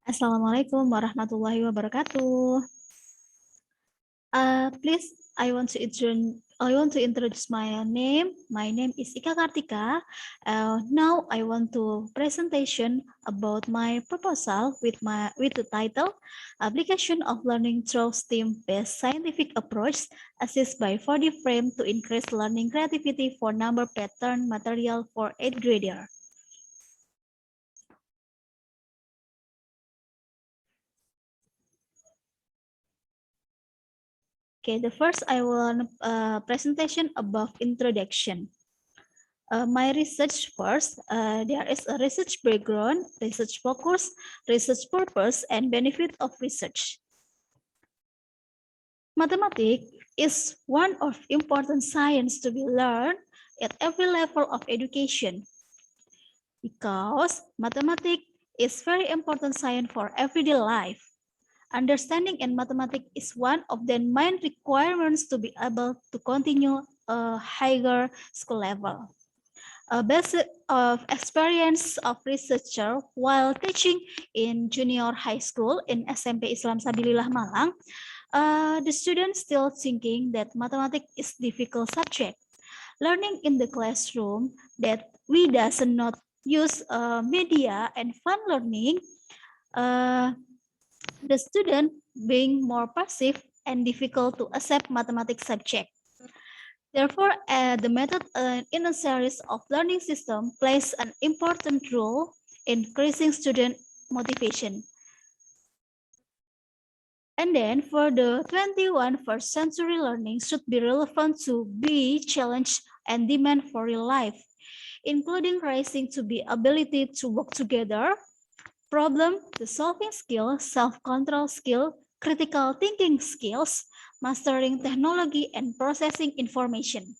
Assalamualaikum warahmatullahi wabarakatuh. Please, I want to introduce my name. My name is Ika Kartika. Now I want to presentation about my proposal with the title Application of Learning Through STEAM-based Scientific Approach Assist by 4D Frame to Increase Learning Creativity for Number Pattern Material for 8th Grader. Okay, the first I want presentation above introduction. My research first, there is a research background, research focus, research purpose, and benefit of research. Mathematics is one of important science to be learned at every level of education because mathematics is very important science for everyday life. Understanding in mathematics is one of the main requirements to be able to continue a higher school level. A basis of experience of researcher while teaching in junior high school in SMP Islam Sabilillah Malang, the students still thinking that mathematics is difficult subject. Learning in the classroom that we does not use media and fun learning, the student being more passive and difficult to accept mathematics subject. Therefore, the method in a series of learning system plays an important role in increasing student motivation. And then for the 21st century learning should be relevant to be challenged and demand for real life, including raising to be ability to work together, problem the solving skill, self-control skill, critical thinking skills, mastering technology, and processing information.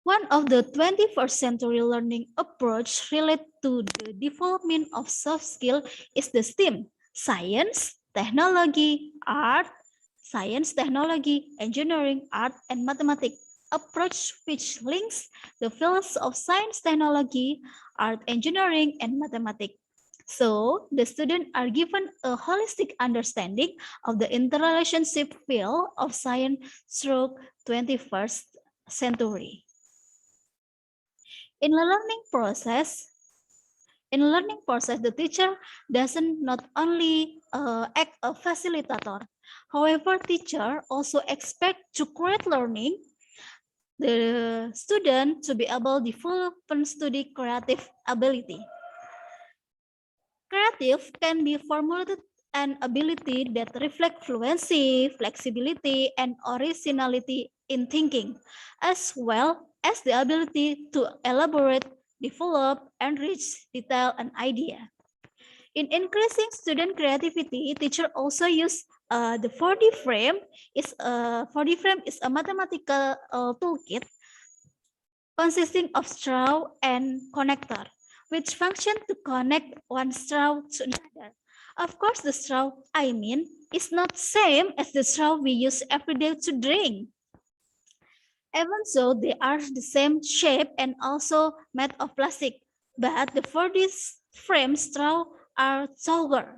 One of the 21st century learning approach related to the development of soft skill is the STEAM, science, technology, art, science, technology, engineering, art, and mathematics approach which links the fields of science, technology, art, engineering, and mathematics. So, the students are given a holistic understanding of the interrelationship field of science through 21st century. In the learning process, the teacher doesn't not only act a facilitator. However, teacher also expect to create learning the student to be able to develop and study creative ability. Creative can be formulated an ability that reflect fluency, flexibility, and originality in thinking, as well as the ability to elaborate, develop, enrich detail and idea. In increasing student creativity, teacher also use the 4D frame. 4D frame is a mathematical toolkit consisting of straw and connector, which function to connect one straw to another. Of course, the straw I mean is not same as the straw we use every day to drink. Even so, they are the same shape and also made of plastic, but the 4D frame straw are taller.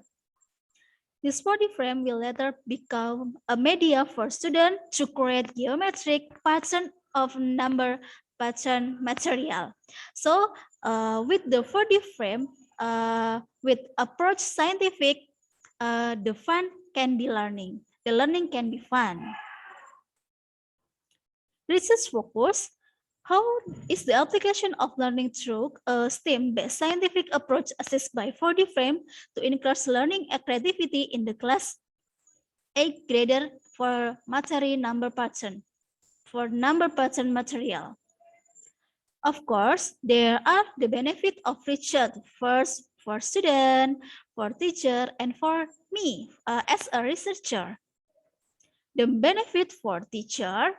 This 4D frame will later become a media for students to create geometric pattern of number pattern material. So with the 4D frame, with approach scientific, the fun can be learning. The learning can be fun. Research focus. How is the application of learning through a STEAM-based scientific approach assessed by 4D frame to increase learning and creativity in the class 8th grader for number pattern material? Of course, there are the benefit of research first for student, for teacher, and for me as a researcher. The benefit for teacher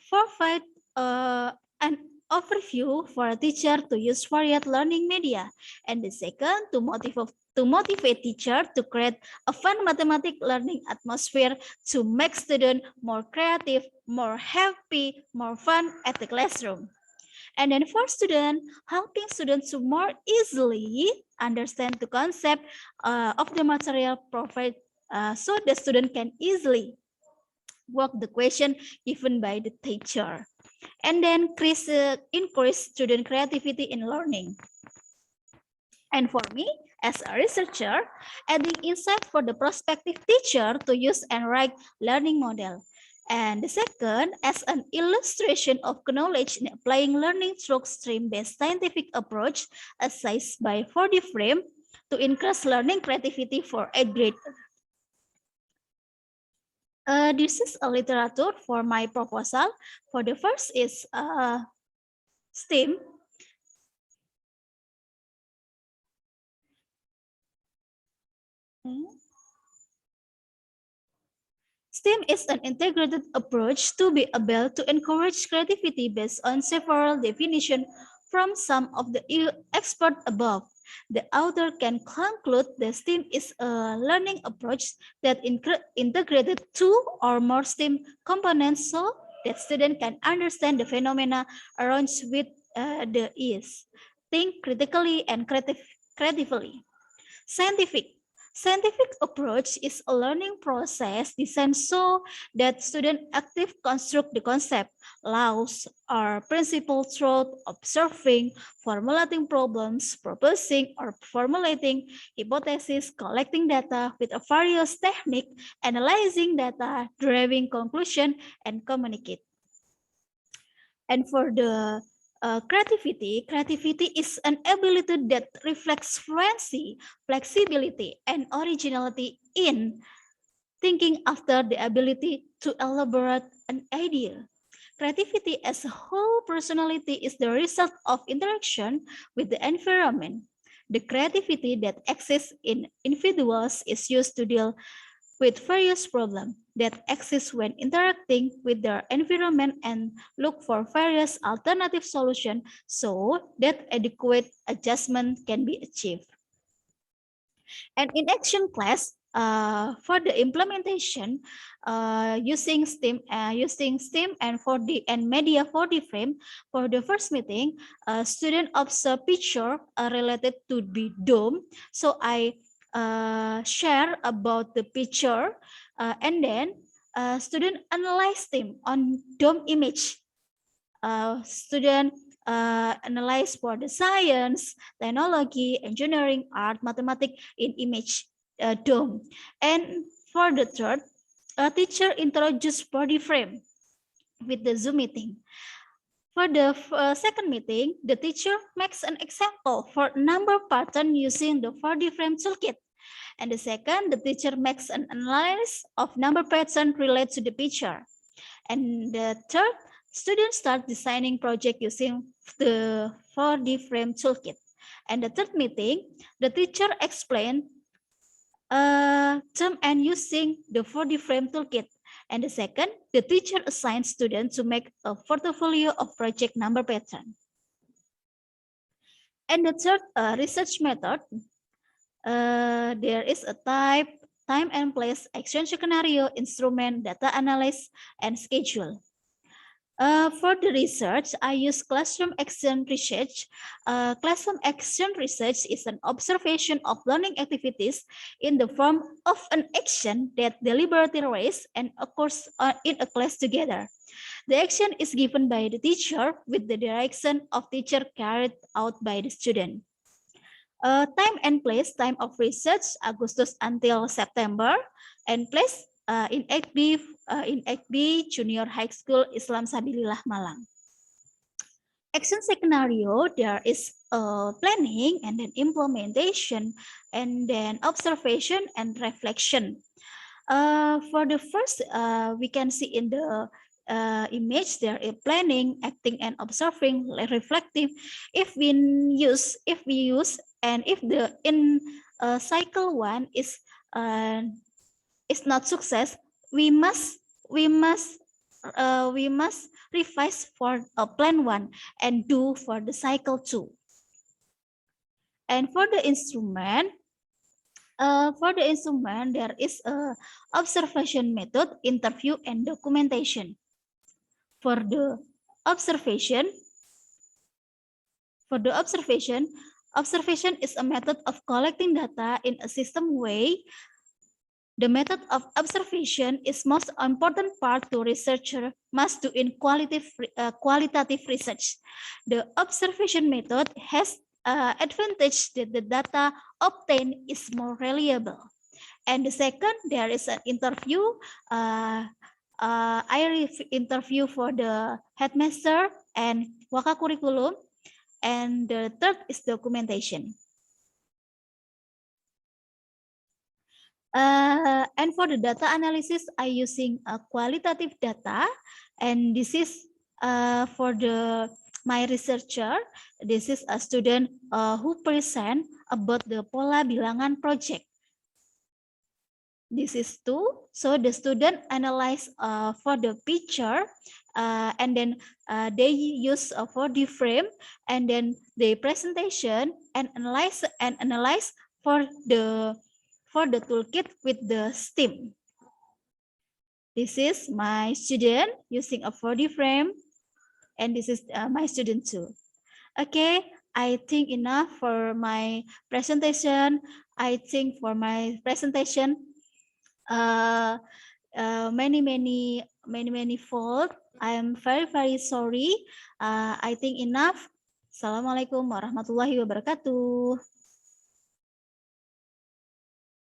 provide an overview for a teacher to use varied learning media, and the second to motivate teacher to create a fun mathematics learning atmosphere to make students more creative, more happy, more fun at the classroom. And then for student, helping students to more easily understand the concept of the material provided so the student can easily work the question given by the teacher. And then increase student creativity in learning. And for me, as a researcher, adding insight for the prospective teacher to use and write learning model. And the second, as an illustration of knowledge in applying learning through stream-based scientific approach, assessed by 4D frame to increase learning creativity for 8th grade. This is a literature for my proposal. For the first is STEAM. STEAM is an integrated approach to be able to encourage creativity based on several definitions from some of the experts above. The author can conclude that STEAM is a learning approach that integrated two or more STEAM components so that students can understand the phenomena around with the ease, think critically and creatively. Scientific approach is a learning process designed so that students actively construct the concept, laws, or principles through observing, formulating problems, proposing or formulating hypotheses, collecting data with a various technique, analyzing data, deriving conclusion, and communicate. And for the creativity is an ability that reflects fluency, flexibility, and originality in thinking after the ability to elaborate an idea. Creativity as a whole personality is the result of interaction with the environment. The creativity that exists in individuals is used to deal with various problems that exist when interacting with their environment and look for various alternative solutions so that adequate adjustment can be achieved. And in action class, for the implementation using STEAM and 4D and media 4D frame, for the first meeting, student observe picture related to the dome. So I share about the picture and then student analyze them on dome image. Student analyze for the science, technology, engineering, art, mathematics in image dome. And for the third, a teacher introduce body frame with the Zoom meeting. For the second meeting, the teacher makes an example for number pattern using the 4D frame toolkit. And the second, the teacher makes an analysis of number pattern related to the picture. And the third, students start designing project using the 4D frame toolkit. And the third meeting, the teacher explained term and using the 4D frame toolkit. And the second, the teacher assigns students to make a portfolio of project number pattern. And the third research method, there is a time and place, action scenario, instrument, data analysis, and schedule. For the research, I use classroom action research. Classroom action research is an observation of learning activities in the form of an action that deliberately raise and occurs in a class together. The action is given by the teacher with the direction of teacher carried out by the student. Time and place, time of research, Agustus until September, and place in 8B Junior High School Islam Sabilillah Malang. Action scenario, there is planning and then implementation and then observation and reflection. For the first, we can see in the image there is planning, acting, and observing, reflective. If we use, and if the in cycle one is not success, we must revise for plan one and do for the cycle two. And for the instrument, there is a observation method, interview, and documentation. For the observation, For the observation is a method of collecting data in a system way. The method of observation is most important part to researcher must do in qualitative research. The observation method has advantage that the data obtained is more reliable. And the second, there is an interview. Interview for the headmaster and waka curriculum. And the third is documentation. And for the data analysis, I using qualitative data, and this is for my researcher. This is a student who present about the pola bilangan project. This is two. So the student analyze for the picture, and then they use for the frame, and then the presentation and analyze for the toolkit with the STEAM. This is my student using a 4D frame, and this is my student too. Okay, I think enough for my presentation. I think for my presentation, many fault. I am very sorry. I think enough. Assalamualaikum warahmatullahi wabarakatuh.